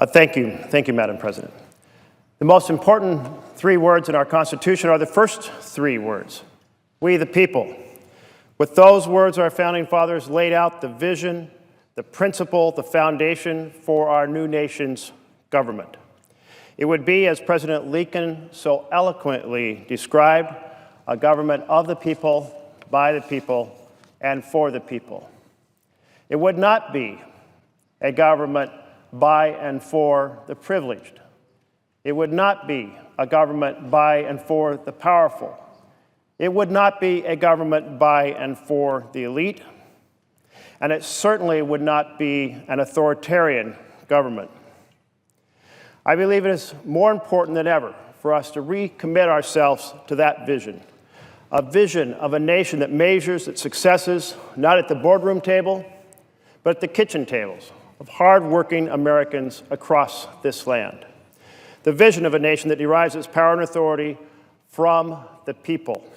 Thank you, Madam President. The most important three words in our Constitution are the first three words, we the people. With those words, our founding fathers laid out the vision, the principle, the foundation for our new nation's government. It would be, as President Lincoln so eloquently described, a government of the people, by the people, and for the people. It would not be a government by and for the privileged. It would not be a government by and for the powerful. It would not be a government by and for the elite. And it certainly would not be an authoritarian government. I believe it is more important than ever for us to recommit ourselves to that vision, a vision of a nation that measures its successes not at the boardroom table, but at the kitchen tables of hard-working Americans across this land. The vision of a nation that derives its power and authority from the people.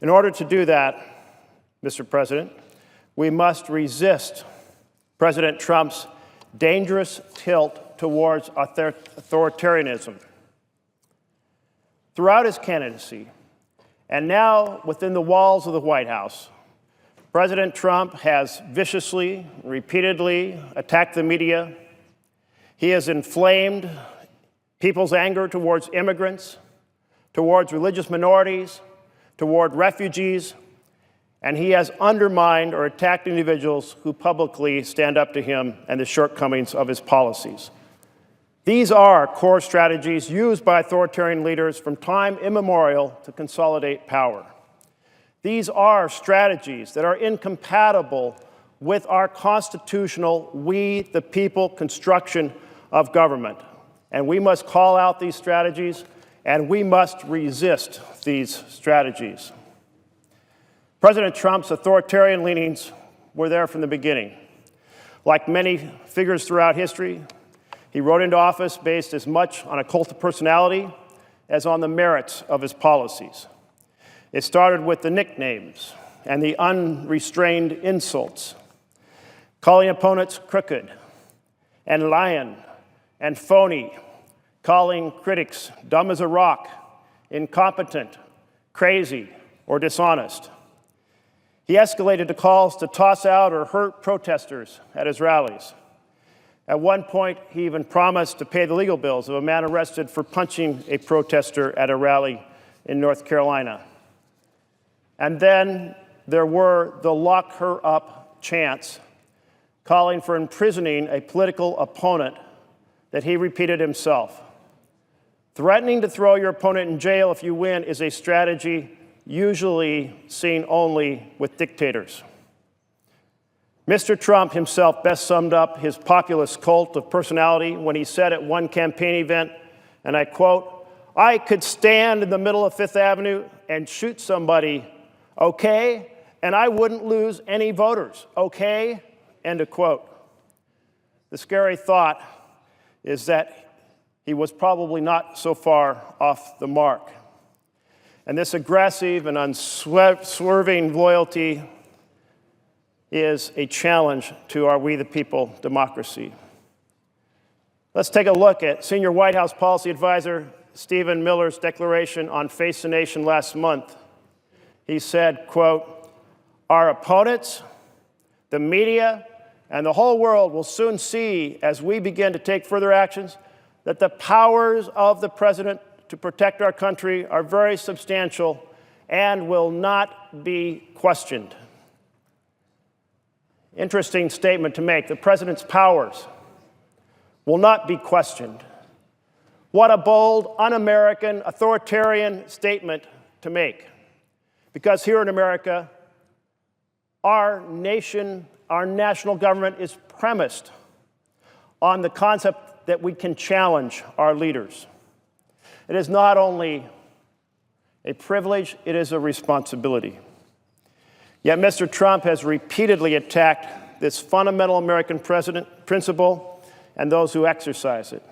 In order to do that, Mr. President, we must resist President Trump's dangerous tilt towards authoritarianism. Throughout his candidacy, and now within the walls of the White House, President Trump has viciously, repeatedly attacked the media. He has inflamed people's anger towards immigrants, towards religious minorities, toward refugees, and he has undermined or attacked individuals who publicly stand up to him and the shortcomings of his policies. These are core strategies used by authoritarian leaders from time immemorial to consolidate power. These are strategies that are incompatible with our constitutional we the people construction of government. And we must call out these strategies, and we must resist these strategies. President Trump's authoritarian leanings were there from the beginning. Like many figures throughout history, he rode into office based as much on a cult of personality as on the merits of his policies. It started with the nicknames and the unrestrained insults, calling opponents crooked and lion and phony, calling critics dumb as a rock, incompetent, crazy, or dishonest. He escalated to calls to toss out or hurt protesters at his rallies. At one point, he even promised to pay the legal bills of a man arrested for punching a protester at a rally in North Carolina. And then there were the lock her up chants, calling for imprisoning a political opponent that he repeated himself. Threatening to throw your opponent in jail if you win is a strategy usually seen only with dictators. Mr. Trump himself best summed up his populist cult of personality when he said at one campaign event, and I quote, "I could stand in the middle of Fifth Avenue and shoot somebody, okay, and I wouldn't lose any voters, okay?" End of quote. The scary thought is that he was probably not so far off the mark. And this aggressive and unswerving loyalty is a challenge to our we the people democracy. Let's take a look at Senior White House Policy Advisor Stephen Miller's declaration on Face the Nation last month. He said, quote, "Our opponents, the media, and the whole world will soon see as we begin to take further actions that the powers of the president to protect our country are very substantial and will not be questioned." Interesting statement to make. The president's powers will not be questioned. What a bold, un-American, authoritarian statement to make. Because here in America, our nation, our national government is premised on the concept that we can challenge our leaders. It is not only a privilege, it is a responsibility. Yet Mr. Trump has repeatedly attacked this fundamental American principle and those who exercise it.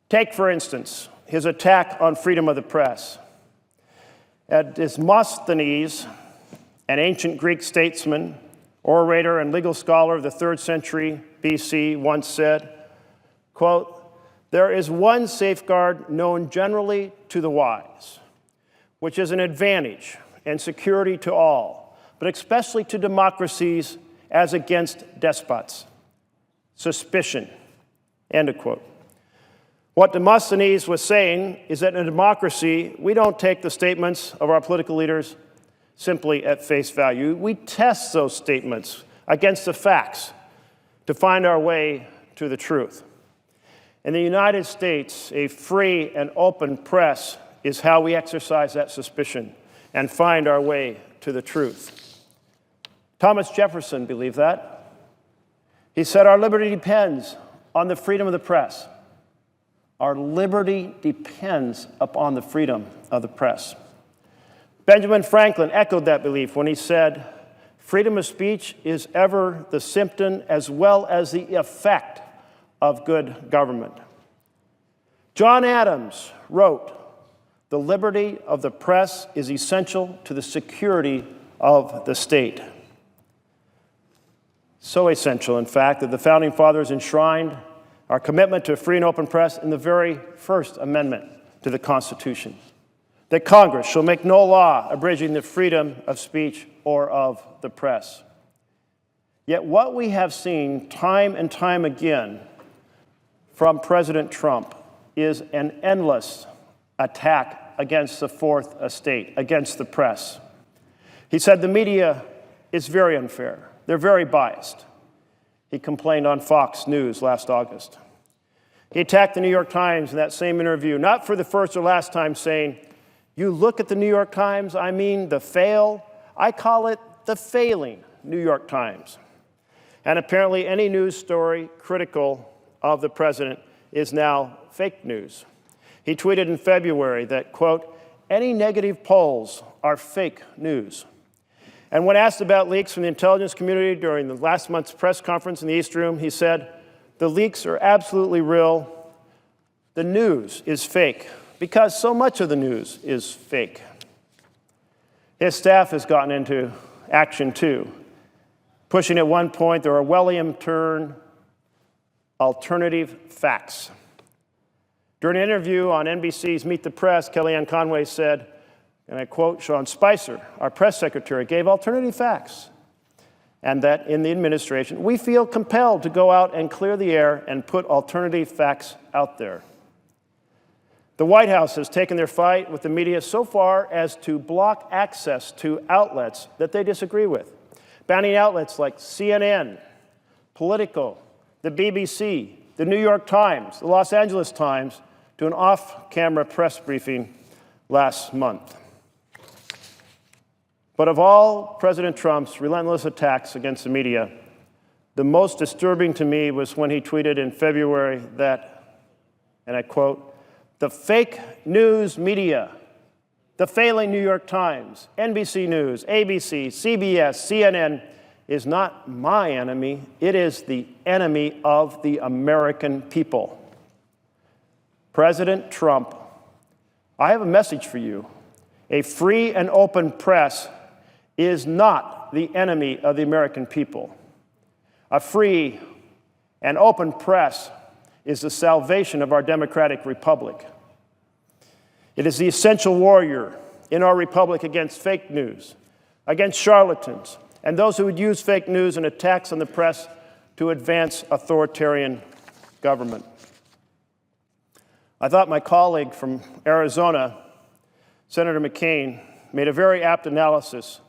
Take, for instance, his attack on freedom of the press. Demosthenes, an ancient Greek statesman, orator, and legal scholar of the 3rd century BC, once said, quote, "There is one safeguard known generally to the wise, which is an advantage and security to all, but especially to democracies as against despots: suspicion," end of quote. What Demosthenes was saying is that in a democracy, we don't take the statements of our political leaders simply at face value. We test those statements against the facts to find our way to the truth. In the United States, a free and open press is how we exercise that suspicion and find our way to the truth. Thomas Jefferson believed that. He said, "Our liberty depends on the freedom of the press." Our liberty depends upon the freedom of the press. Benjamin Franklin echoed that belief when he said, "Freedom of speech is ever the symptom as well as the effect of good government." John Adams wrote, "The liberty of the press is essential to the security of the state." So essential, in fact, that the Founding Fathers enshrined our commitment to a free and open press in the very first amendment to the Constitution, that Congress shall make no law abridging the freedom of speech or of the press. Yet what we have seen time and time again from President Trump is an endless attack against the Fourth Estate, against the press. He said the media is very unfair. They're very biased. He complained on Fox News last August. He attacked the New York Times in that same interview, not for the first or last time, saying, "You look at the New York Times, I mean the fail. I call it the failing New York Times." And apparently any news story critical of the president is now fake news. He tweeted in February that, quote, "Any negative polls are fake news." And when asked about leaks from the intelligence community during the last month's press conference in the East Room, he said, "The leaks are absolutely real. The news is fake because so much of the news is fake." His staff has gotten into action too, pushing at one point the Orwellian term alternative facts. During an interview on NBC's Meet the Press, Kellyanne Conway said, and I quote, "Sean Spicer, our press secretary, gave alternative facts, and that in the administration, we feel compelled to go out and clear the air and put alternative facts out there." The White House has taken their fight with the media so far as to block access to outlets that they disagree with, banning outlets like CNN, Politico, the BBC, the New York Times, the Los Angeles Times, to an off-camera press briefing last month. But of all President Trump's relentless attacks against the media, the most disturbing to me was when he tweeted in February that, and I quote, "The fake news media, the failing New York Times, NBC News, ABC, CBS, CNN, is not my enemy, it is the enemy of the American people." President Trump, I have a message for you. A free and open press is not the enemy of the American people. A free and open press is the salvation of our democratic republic. It is the essential warrior in our republic against fake news, against charlatans, and those who would use fake news and attacks on the press to advance authoritarian government. I thought my colleague from Arizona, Senator McCain, made a very apt analysis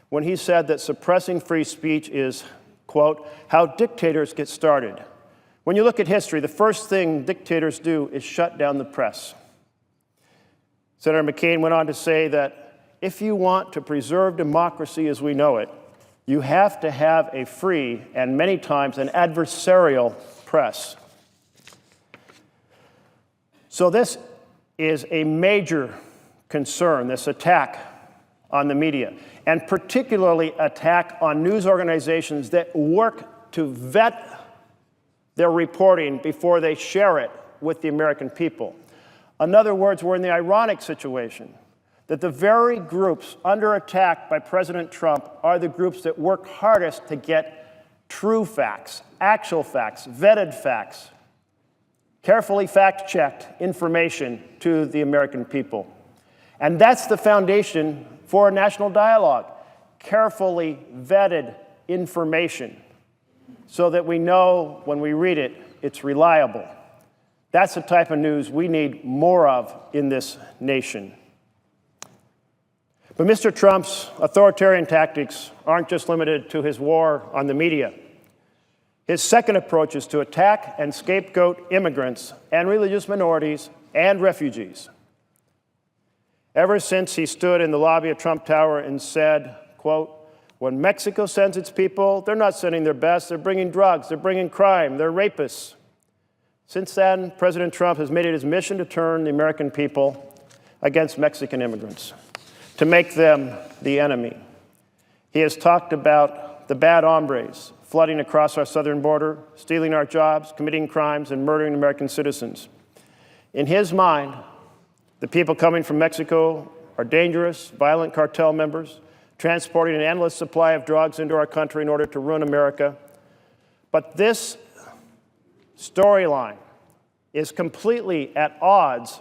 when he said that suppressing free speech is, quote, "how dictators get started." When you look at history, the first thing dictators do is shut down the press. Senator McCain went on to say that if you want to preserve democracy as we know it, you have to have a free and many times an adversarial press. So this is a major concern, this attack on the media, and particularly attack on news organizations that work to vet their reporting before they share it with the American people. In other words, we're in the ironic situation that the very groups under attack by President Trump are the groups that work hardest to get true facts, actual facts, vetted facts carefully fact-checked information to the American people. And that's the foundation for a national dialogue, carefully vetted information so that we know when we read it, it's reliable. That's the type of news we need more of in this nation. But Mr. Trump's authoritarian tactics aren't just limited to his war on the media. His second approach is to attack and scapegoat immigrants and religious minorities and refugees. Ever since he stood in the lobby of Trump Tower and said, quote, "When Mexico sends its people, they're not sending their best, they're bringing drugs, they're bringing crime, they're rapists." Since then, President Trump has made it his mission to turn the American people against Mexican immigrants, to make them the enemy. He has talked about the bad hombres flooding across our southern border, stealing our jobs, committing crimes, and murdering American citizens. In his mind, the people coming from Mexico are dangerous, violent cartel members, transporting an endless supply of drugs into our country in order to ruin America. But this storyline is completely at odds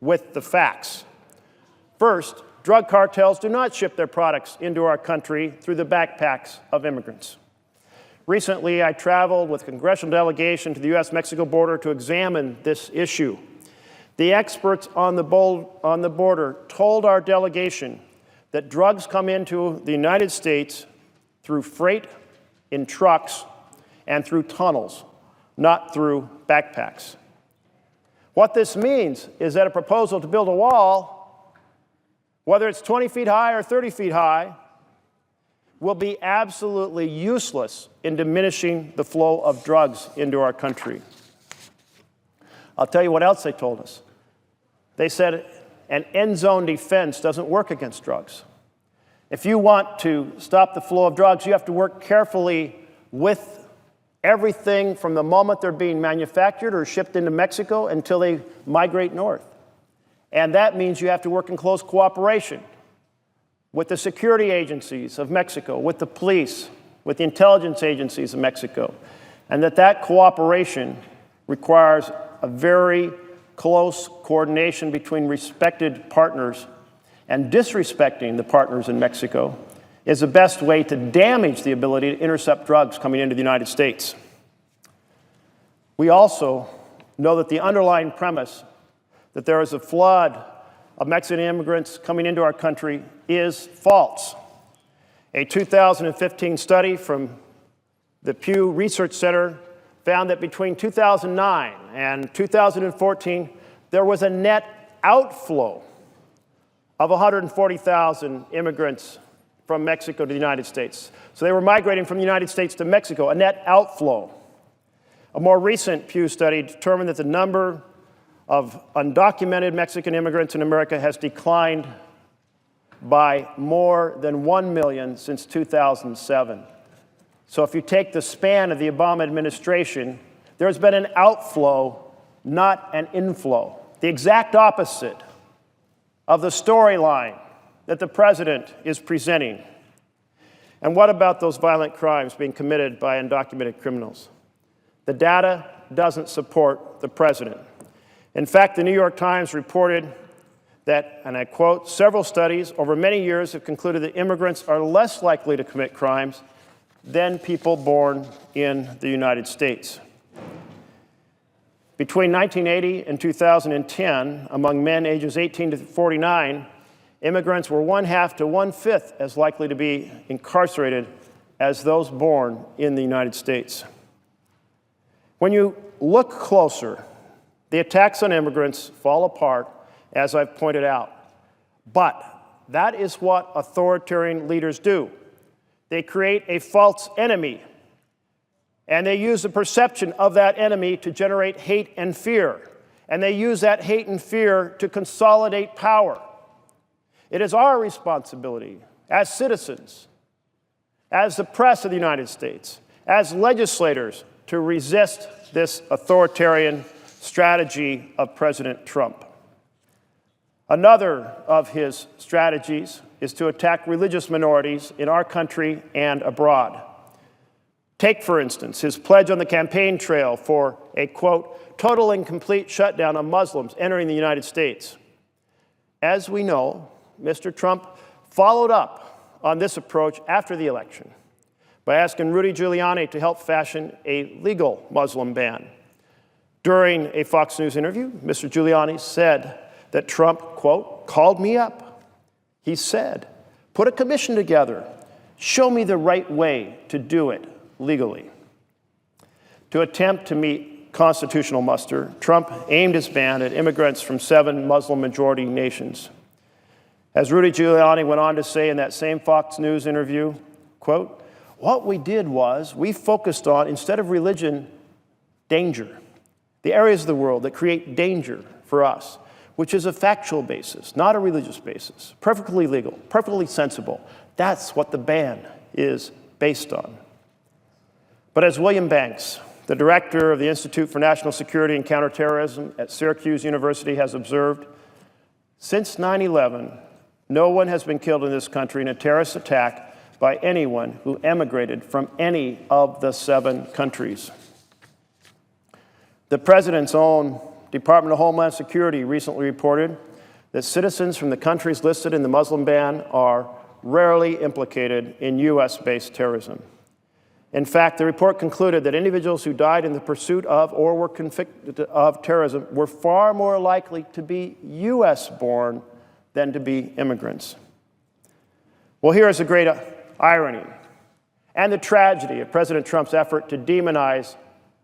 with the facts. First, drug cartels do not ship their products into our country through the backpacks of immigrants. Recently, I traveled with a congressional delegation to the U.S.-Mexico border to examine this issue. The experts on the border told our delegation that drugs come into the United States through freight in trucks and through tunnels, not through backpacks. What this means is that a proposal to build a wall, whether it's 20 feet high or 30 feet high, will be absolutely useless in diminishing the flow of drugs into our country. I'll tell you what else they told us. They said an end zone defense doesn't work against drugs. If you want to stop the flow of drugs, you have to work carefully with everything from the moment they're being manufactured or shipped into Mexico until they migrate north. And that means you have to work in close cooperation with the security agencies of Mexico, with the police, with the intelligence agencies of Mexico, and that cooperation requires a very close coordination between respected partners, and disrespecting the partners in Mexico is the best way to damage the ability to intercept drugs coming into the United States. We also know that the underlying premise that there is a flood of Mexican immigrants coming into our country is false. A 2015 study from the Pew Research Center found that between 2009 and 2014, there was a net outflow of 140,000 immigrants from Mexico to the United States. So they were migrating from the United States to Mexico, a net outflow. A more recent Pew study determined that the number of undocumented Mexican immigrants in America has declined by more than 1 million since 2007. So if you take the span of the Obama administration, there's been an outflow, not an inflow. The exact opposite of the storyline that the president is presenting. And what about those violent crimes being committed by undocumented criminals? The data doesn't support the president. In fact, the New York Times reported that, and I quote, "Several studies over many years have concluded that immigrants are less likely to commit crimes than people born in the United States." Between 1980 and 2010, among men ages 18 to 49, immigrants were 1/2 to 1/5 as likely to be incarcerated as those born in the United States. When you look closer, the attacks on immigrants fall apart, as I've pointed out. But that is what authoritarian leaders do. They create a false enemy, and they use the perception of that enemy to generate hate and fear. And they use that hate and fear to consolidate power. It is our responsibility as citizens, as the press of the United States, as legislators, to resist this authoritarian strategy of President Trump. Another of his strategies is to attack religious minorities in our country and abroad. Take, for instance, his pledge on the campaign trail for a, quote, total and complete shutdown of Muslims entering the United States. As we know, Mr. Trump followed up on this approach after the election by asking Rudy Giuliani to help fashion a legal Muslim ban. During a Fox News interview, Mr. Giuliani said that Trump, quote, called me up. He said, put a commission together. Show me the right way to do it legally. To attempt to meet constitutional muster, Trump aimed his ban at immigrants from 7 Muslim-majority nations. As Rudy Giuliani went on to say in that same Fox News interview, quote, what we did was we focused on, instead of religion, danger. The areas of the world that create danger for us, which is a factual basis, not a religious basis, perfectly legal, perfectly sensible. That's what the ban is based on. But as William Banks, the director of the Institute for National Security and Counterterrorism at Syracuse University, has observed, since 9/11, no one has been killed in this country in a terrorist attack by anyone who emigrated from any of the 7 countries. The president's own Department of Homeland Security recently reported that citizens from the countries listed in the Muslim ban are rarely implicated in U.S.-based terrorism. In fact, the report concluded that individuals who died in the pursuit of or were convicted of terrorism were far more likely to be U.S.-born than to be immigrants. Well, here is the great irony and the tragedy of President Trump's effort to demonize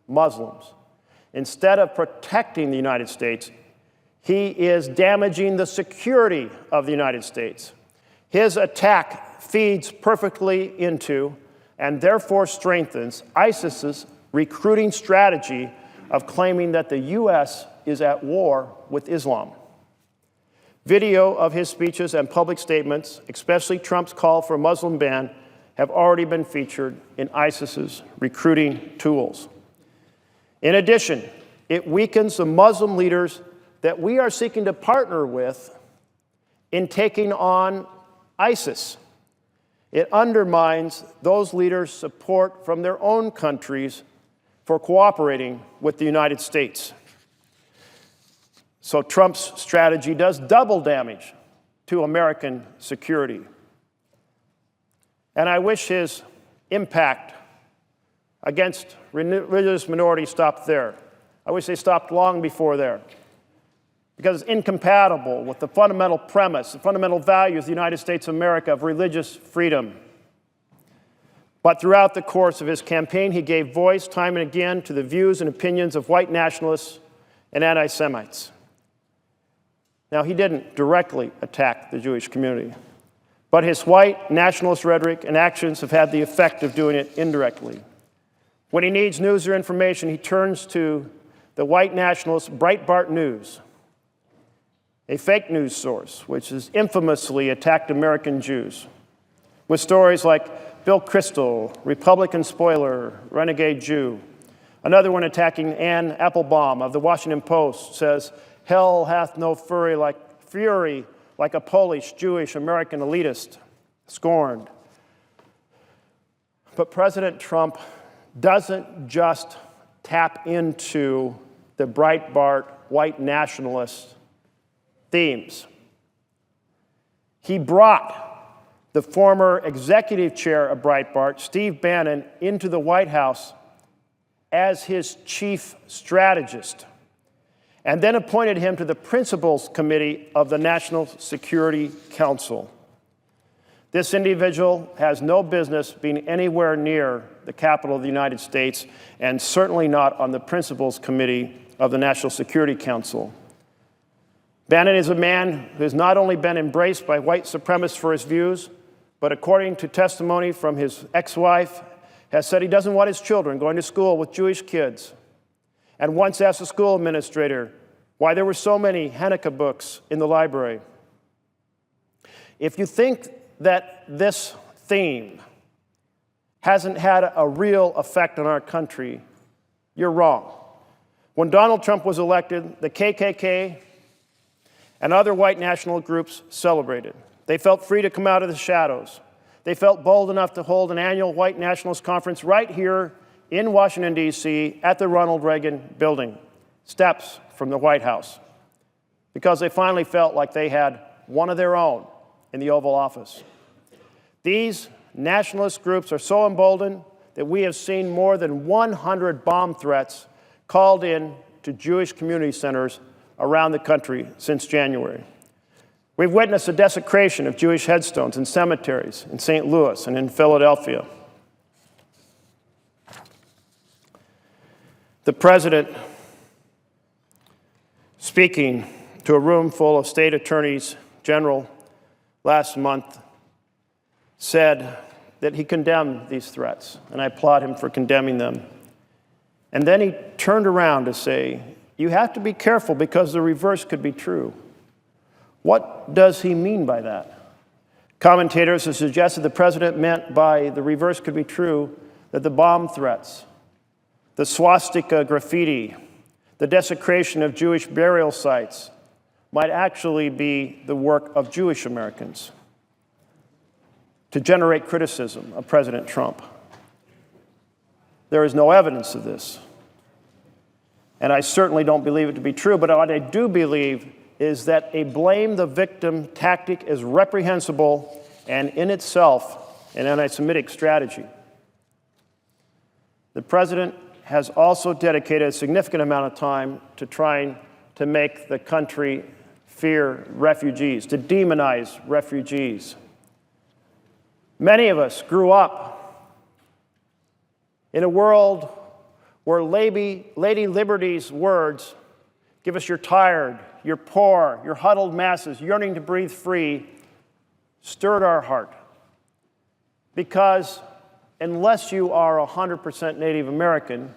Muslims. Instead of protecting the United States, he is damaging the security of the United States. His attack feeds perfectly into and therefore strengthens ISIS's recruiting strategy of claiming that the U.S. is at war with Islam. Video of his speeches and public statements, especially Trump's call for a Muslim ban, have already been featured in ISIS's recruiting tools. In addition, it weakens the Muslim leaders that we are seeking to partner with in taking on ISIS. It undermines those leaders' support from their own countries for cooperating with the United States. So Trump's strategy does double damage to American security. And I wish his impact against religious minorities stopped there. I wish they stopped long before there, because it's incompatible with the fundamental premise, the fundamental values of the United States of America of religious freedom. But throughout the course of his campaign, he gave voice time and again to the views and opinions of white nationalists and anti-Semites. Now, he didn't directly attack the Jewish community, but his white nationalist rhetoric and actions have had the effect of doing it indirectly. When he needs news or information, he turns to the white nationalist Breitbart News, a fake news source which has infamously attacked American Jews, with stories like Bill Kristol, Republican spoiler, renegade Jew. Another one attacking Ann Applebaum of the Washington Post says, hell hath no fury like a Polish, Jewish, American elitist, scorned. But President Trump doesn't just tap into the Breitbart white nationalist themes. He brought the former executive chair of Breitbart, Steve Bannon, into the White House as his chief strategist, and then appointed him to the Principals Committee of the National Security Council. This individual has no business being anywhere near the Capitol of the United States, and certainly not on the Principals Committee of the National Security Council. Bannon is a man who has not only been embraced by white supremacists for his views, but according to testimony from his ex-wife, has said he doesn't want his children going to school with Jewish kids, and once asked a school administrator why there were so many Hanukkah books in the library. If you think that this theme hasn't had a real effect on our country, you're wrong. When Donald Trump was elected, the KKK and other white national groups celebrated. They felt free to come out of the shadows. they felt bold enough to hold an annual white nationalist conference right here in Washington, D.C. at the Ronald Reagan building, steps from the White House, because they finally felt like they had one of their own in the Oval Office. These nationalist groups are so emboldened that we have seen more than 100 bomb threats called in to Jewish community centers around the country since January. We've witnessed the desecration of Jewish headstones in cemeteries in St. Louis and in Philadelphia. The president, speaking to a room full of state attorneys general last month, said that he condemned these threats, and I applaud him for condemning them. And then he turned around to say, you have to be careful because the reverse could be true. What does he mean by that? Commentators have suggested the president meant by the reverse could be true that the bomb threats, the swastika graffiti, the desecration of Jewish burial sites might actually be the work of Jewish Americans to generate criticism of President Trump. There is no evidence of this. And I certainly don't believe it to be true, but what I do believe is that a blame the victim tactic is reprehensible and in itself an anti-Semitic strategy. The president has also dedicated a significant amount of time to trying to make the country fear refugees, to demonize refugees. Many of us grew up in a world where Lady Liberty's words, give us your tired, your poor, your huddled masses yearning to breathe free, stirred our heart. Because unless you are 100% Native American,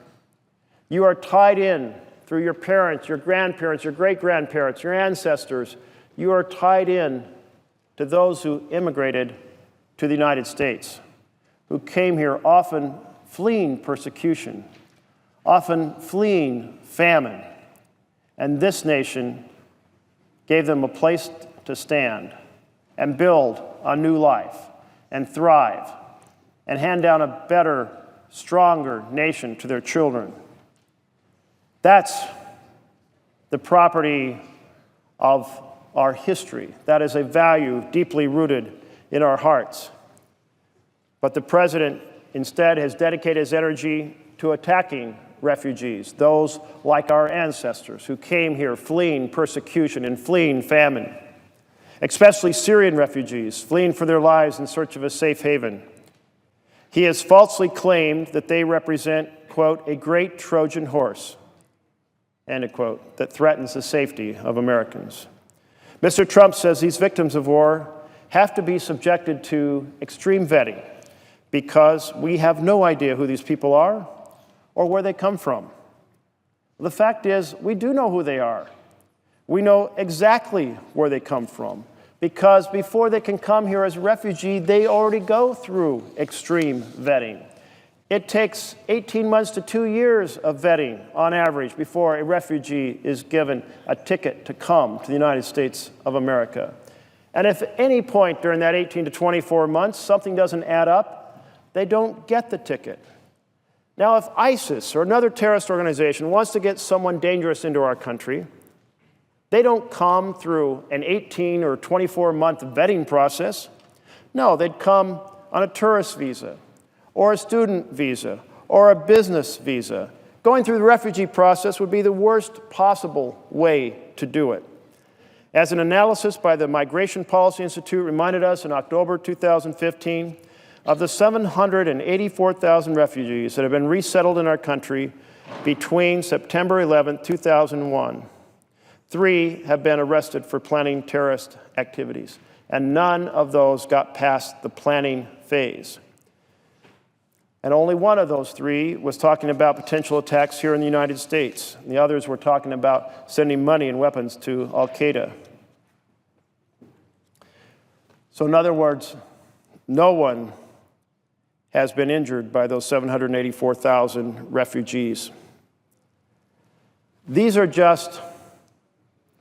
you are tied in through your parents, your grandparents, your great-grandparents, your ancestors. You are tied in to those who immigrated to the United States, who came here often fleeing persecution, often fleeing famine. And this nation gave them a place to stand and build a new life and thrive and hand down a better, stronger nation to their children. That's the property of our history. That is a value deeply rooted in our hearts. But the president instead has dedicated his energy to attacking refugees, those like our ancestors who came here fleeing persecution and fleeing famine, especially Syrian refugees fleeing for their lives in search of a safe haven. He has falsely claimed that they represent, quote, a great Trojan horse, end of quote, that threatens the safety of Americans. Mr. Trump says these victims of war have to be subjected to extreme vetting because we have no idea who these people are or where they come from. The fact is, we do know who they are. We know exactly where they come from because before they can come here as a refugee, they already go through extreme vetting. It takes 18 months to 2 years of vetting on average before a refugee is given a ticket to come to the United States of America. And if at any point during that 18 to 24 months something doesn't add up, they don't get the ticket. Now, if ISIS or another terrorist organization wants to get someone dangerous into our country, they don't come through an 18 or 24-month vetting process. No, they'd come on a tourist visa or a student visa or a business visa. Going through the refugee process would be the worst possible way to do it. As an analysis by the Migration Policy Institute reminded us in October 2015, of the 784,000 refugees that have been resettled in our country between September 11, 2001, 3 have been arrested for planning terrorist activities, and none of those got past the planning phase. And only one of those 3 was talking about potential attacks here in the United States. And the others were talking about sending money and weapons to Al-Qaeda. So in other words, no one has been injured by those 784,000 refugees. These are just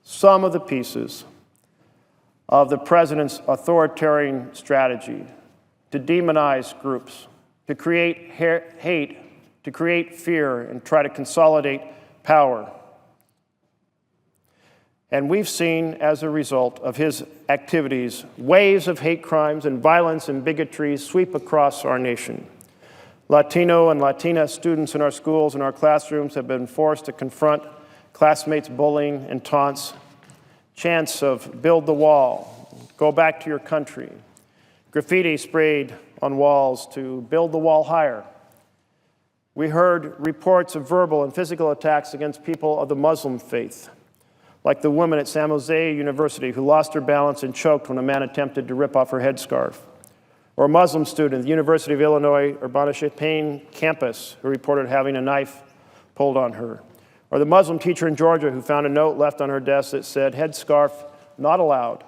some of the pieces of the president's authoritarian strategy to demonize groups, to create hate, to create fear, and try to consolidate power. And we've seen, as a result of his activities, waves of hate crimes and violence and bigotry sweep across our nation. Latino and Latina students in our schools and our classrooms have been forced to confront classmates' bullying and taunts, chants of "build the wall," "go back to your country," graffiti sprayed on walls to "build the wall higher." We heard reports of verbal and physical attacks against people of the Muslim faith, like the woman at San Jose University who lost her balance and choked when a man attempted to rip off her headscarf, or a Muslim student at the University of Illinois Urbana-Champaign campus who reported having a knife pulled on her, or the Muslim teacher in Georgia who found a note left on her desk that said "headscarf not allowed,"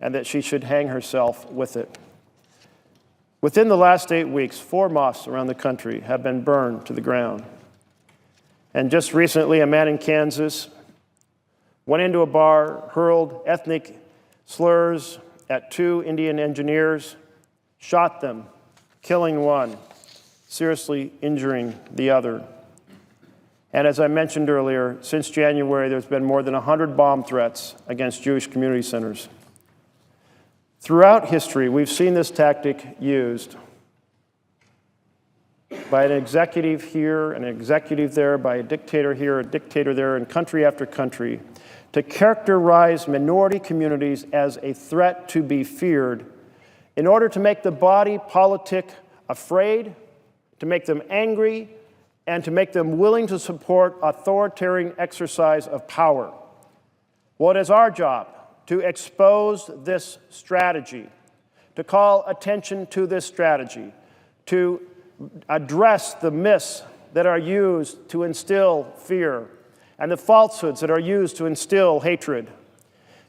and that she should hang herself with it. Within the last 8 weeks, 4 mosques around the country have been burned to the ground. And just recently, a man in Kansas went into a bar, hurled ethnic slurs at 2 Indian engineers, shot them, killing one, seriously injuring the other. And as I mentioned earlier, since January, there's been more than 100 bomb threats against Jewish community centers. Throughout history, we've seen this tactic used by an executive here, an executive there, by a dictator here, a dictator there, in country after country, to characterize minority communities as a threat to be feared in order to make the body politic afraid, to make them angry, and to make them willing to support authoritarian exercise of power. Well, it is our job to expose this strategy, to call attention to this strategy, to address the myths that are used to instill fear and the falsehoods that are used to instill hatred.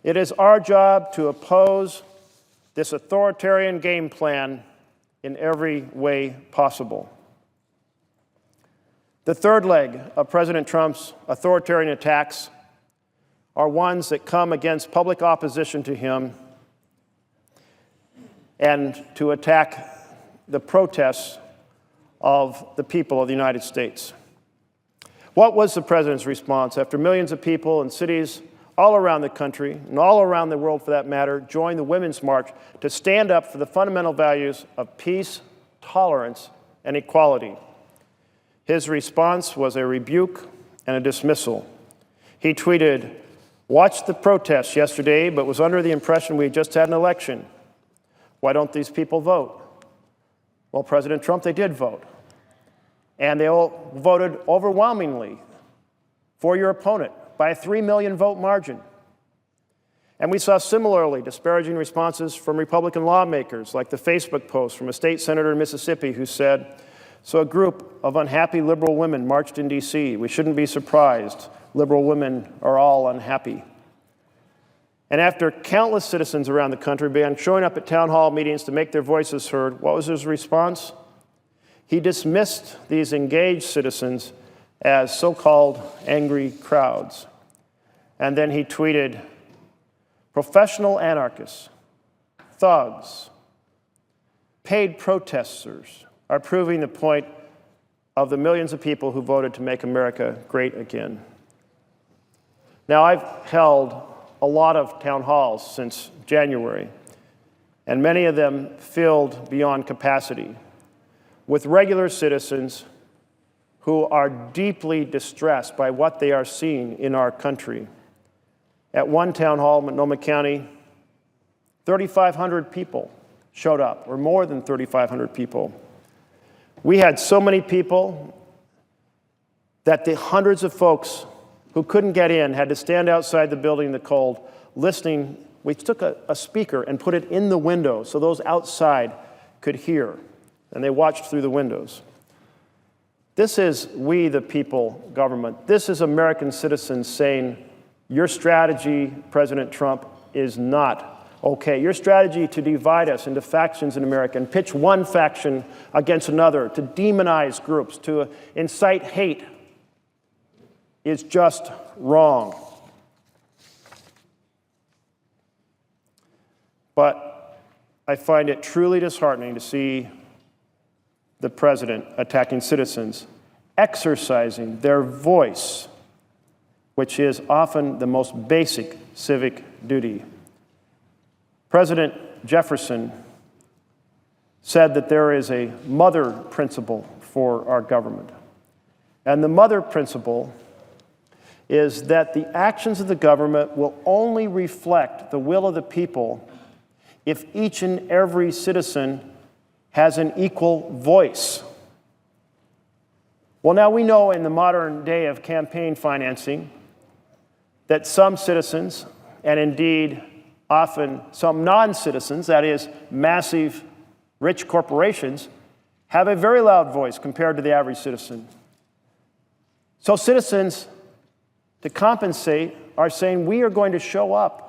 It is our job to oppose this authoritarian game plan in every way possible. The third leg of President Trump's authoritarian attacks are ones that come against public opposition to him and to attack the protests of the people of the United States. What was the president's response after millions of people in cities all around the country, and all around the world for that matter, joined the Women's March to stand up for the fundamental values of peace, tolerance, and equality? His response was a rebuke and a dismissal. He tweeted, "Watched the protests yesterday, but was under the impression we had just had an election. Why don't these people vote?" Well, President Trump, they did vote. And they all voted overwhelmingly for your opponent by a 3 million vote margin. And we saw similarly disparaging responses from Republican lawmakers, like the Facebook post from a state senator in Mississippi who said, "So a group of unhappy liberal women marched in D.C. We shouldn't be surprised. Liberal women are all unhappy." And after countless citizens around the country began showing up at town hall meetings to make their voices heard, what was his response? He dismissed these engaged citizens as so-called angry crowds. And then he tweeted, "Professional anarchists, thugs, paid protesters are proving the point of the millions of people who voted to make America great again." Now, I've held a lot of town halls since January, and many of them filled beyond capacity with regular citizens who are deeply distressed by what they are seeing in our country. At one town hall in Multnomah County, 3,500 people showed up, or more than 3,500 people. We had so many people that the hundreds of folks who couldn't get in had to stand outside the building in the cold, listening. We took a speaker and put it in the window so those outside could hear, and they watched through the windows. This is we the people government. This is American citizens saying, your strategy, President Trump, is not okay. Your strategy to divide us into factions in America and pitch one faction against another, to demonize groups, to incite hate, is just wrong. But I find it truly disheartening to see the president attacking citizens, exercising their voice, which is often the most basic civic duty. President Jefferson said that there is a mother principle for our government. And the mother principle is that the actions of the government will only reflect the will of the people if each and every citizen has an equal voice. Well, now we know in the modern day of campaign financing that some citizens, and indeed often some non-citizens, that is, massive rich corporations, have a very loud voice compared to the average citizen. So citizens, to compensate, are saying, we are going to show up.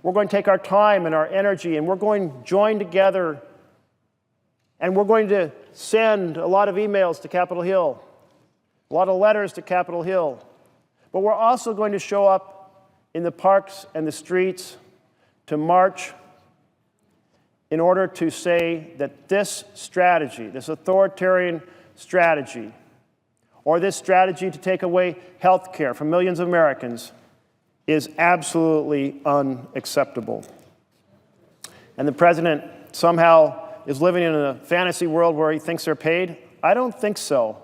We're going to take our time and our energy, and we're going to join together, and we're going to send a lot of emails to Capitol Hill, a lot of letters to Capitol Hill. But we're also going to show up in the parks and the streets to march in order to say that this strategy, this authoritarian strategy, or this strategy to take away health care from millions of Americans is absolutely unacceptable. And the president somehow is living in a fantasy world where he thinks they're paid? I don't think so.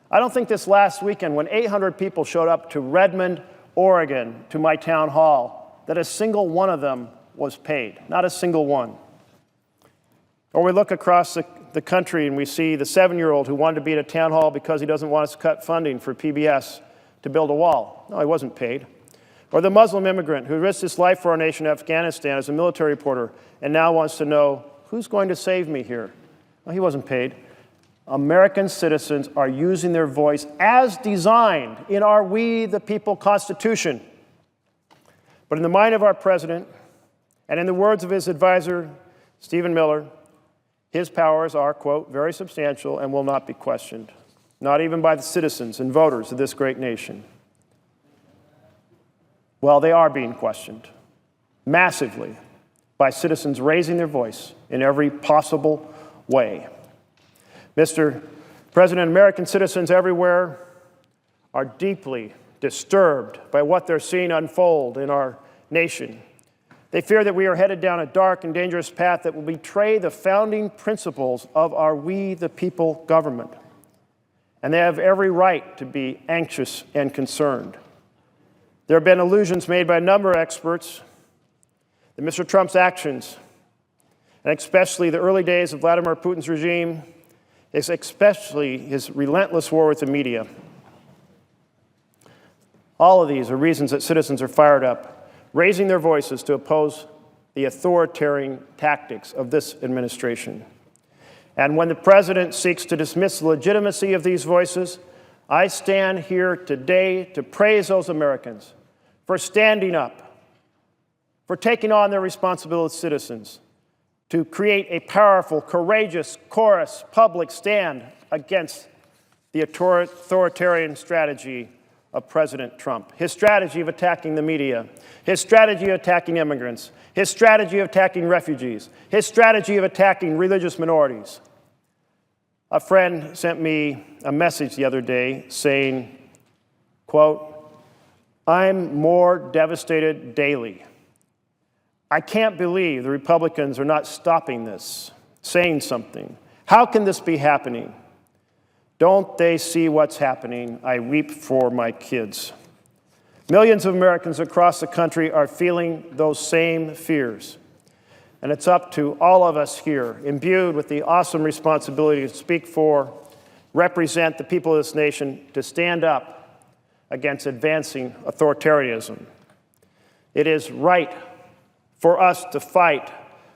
I don't think this last weekend, when 800 people showed up to Redmond, Oregon, to my town hall, that a single one of them was paid. Not a single one. Or we look across the country and we see the 7-year-old who wanted to be at a town hall because he doesn't want us to cut funding for PBS to build a wall. No, he wasn't paid. Or the Muslim immigrant who risked his life for our nation in Afghanistan as a military reporter and now wants to know, who's going to save me here? Well, he wasn't paid. American citizens are using their voice as designed in our We the People Constitution. But in the mind of our president, and in the words of his advisor, Stephen Miller, his powers are, quote, very substantial and will not be questioned, not even by the citizens and voters of this great nation. Well, they are being questioned massively by citizens raising their voice in every possible way. Mr. President, American citizens everywhere are deeply disturbed by what they're seeing unfold in our nation. They fear that we are headed down a dark and dangerous path that will betray the founding principles of our We the People government. And they have every right to be anxious and concerned. There have been allusions made by a number of experts that Mr. Trump's actions, and especially the early days of Vladimir Putin's regime, especially his relentless war with the media, all of these are reasons that citizens are fired up, raising their voices to oppose the authoritarian tactics of this administration. And when the president seeks to dismiss the legitimacy of these voices, I stand here today to praise those Americans for standing up, for taking on their responsibility as citizens, to create a powerful, courageous, chorus, public stand against the authoritarian strategy of President Trump, his strategy of attacking the media, his strategy of attacking immigrants, his strategy of attacking refugees, his strategy of attacking religious minorities. A friend sent me a message the other day saying, quote, I'm more devastated daily. I can't believe the Republicans are not stopping this, saying something. How can this be happening? Don't they see what's happening? I weep for my kids. Millions of Americans across the country are feeling those same fears. And it's up to all of us here, imbued with the awesome responsibility to speak for, represent the people of this nation, to stand up against advancing authoritarianism. It is right for us to fight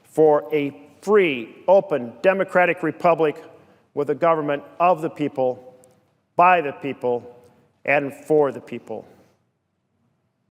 for a free, open, democratic republic with a government of the people, by the people, and for the people.